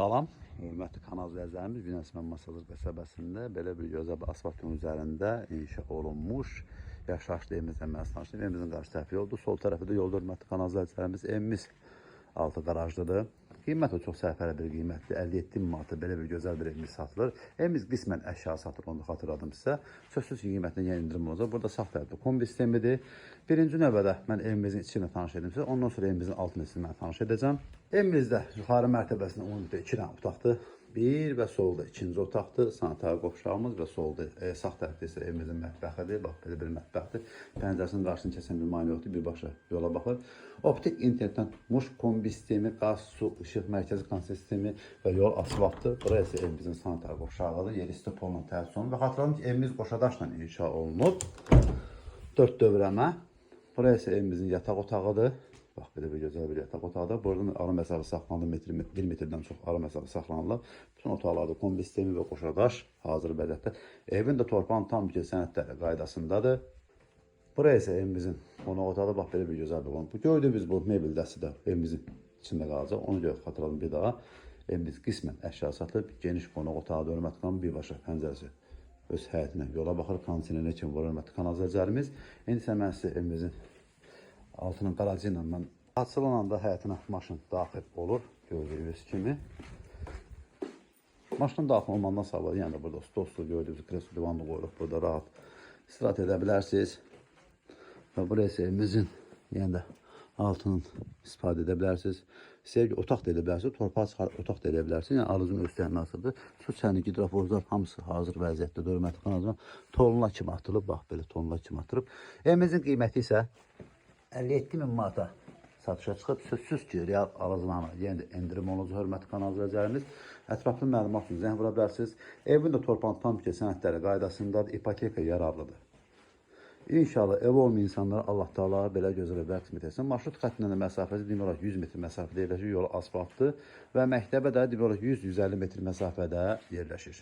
Salam, hörmətli kanal izləyicilərimiz, Günəşmən Masazır qəsəbəsində belə bir gözəl asfaltın üzərində inşa olunmuş yaşayış evimizlə mən tanışdım. Evimizin qarşı tərəfi yoldur, sol tərəfi də yoldur, hörmətli kanal izləyicilərimiz. Evimiz altı qarajlıdır. Qiyməti çox sərfəli bir qiymətli, 57 min manata belə bir gözəl bir evimiz satılır. Evimiz qismən əşya satılır, onu da xatırladım sizə. Sözsüz ki, qiymətlə yeni indirim olacaq. Burada sağ tərəfdə kombi sistemidir. Birinci növbədə mən evimizin içini tanış edim sizə. Ondan sonra evimizin altını sizə mən tanış edəcəm. Evimizdə yuxarı mərtəbəsində ümumilikdə 2 dənə otaqdır. Bir və solda ikinci otaqdır, sanitar qovşağımız və solda sağ tərəfdə isə evimizin mətbəxidir. Bax, belə bir mətbəxdir. Pəncərəsinin qarşısını kəsən bir maynə yoxdur, birbaşa yola baxır. Optik internetdən tutmuş kombi sistemi, qaz, su, işıq, mərkəzi kondisioner sistemi və yol asfaltdır. Buraya isə evimizin sanitar qovşağıdır, yeri stopolla təsis olunur və xatırladım ki, evimiz qoşadaşla inşa olunub. 4 dövrəmə. Buraya isə evimizin yataq otağıdır. Bax, belə bir gözəl bir yataq otaqdır. Buradan ara məsafə saxlanılır, 1 metrdən çox ara məsafə saxlanılır. Bütün otaqlarda kombi sistemi və qoşadaş hazır vəziyyətdə. Evin də torpağın tam bir sənədləri qaydasındadır. Buraya isə evimizin qonaq otağı, bax, belə bir gözəl bir qonaq. Bu gördüyünüz bu mebel dəsti də evimizin içində qalacaq. Onu görə xatırladım bir daha. Evimiz qismən əşya satılıb, geniş qonaq otağı, hörmətli kanal, birbaşa pəncərəsi öz həyətinə yola baxır, kondisionerə kimi var, hörmətli kanal izləyicilərimiz. İndi isə mən sizə evimizin altının qaracı ilə mən açılanda həyətinə maşın daxil olur, gördüyünüz kimi. Maşının daxil olmandan sonra, yəni də burada stolsu gördüyünüz kreslo divanlı qoyuluq, burada rahat istirahat edə bilərsiniz. Və buraya isə evimizin, yəni də altının istifadə edə bilərsiniz. Sevgi otaq da edə bilərsiniz, torpağı çıxar otaq da edə bilərsiniz. Yəni arızın öz təminatıdır. Su çəni, gidraforlar hamısı hazır vəziyyətdə, hörmətli kanal. Tonla kimi atılıb, bax belə tonla kimi atılıb. Evimizin qiyməti isə 57 min manata satışa çıxıb. Sözsüz ki, real arızmanı, yəni endirim olunacaq, hörmətli kanal izləyicilərimiz. Ətraflı məlumat üçün zəng vura bilərsiniz. Evin də torpağın tam bir sənədləri qaydasındadır, ipoteka yararlıdır. İnşallah ev olmayan insanlara Allah Taala belə gözəl evlər qismət etsin. Marşrut xəttindən də məsafəsi demək olar 100 metr məsafədə yerləşir, yolu asfaltdır və məktəbə də demək olar 100-150 metr məsafədə yerləşir.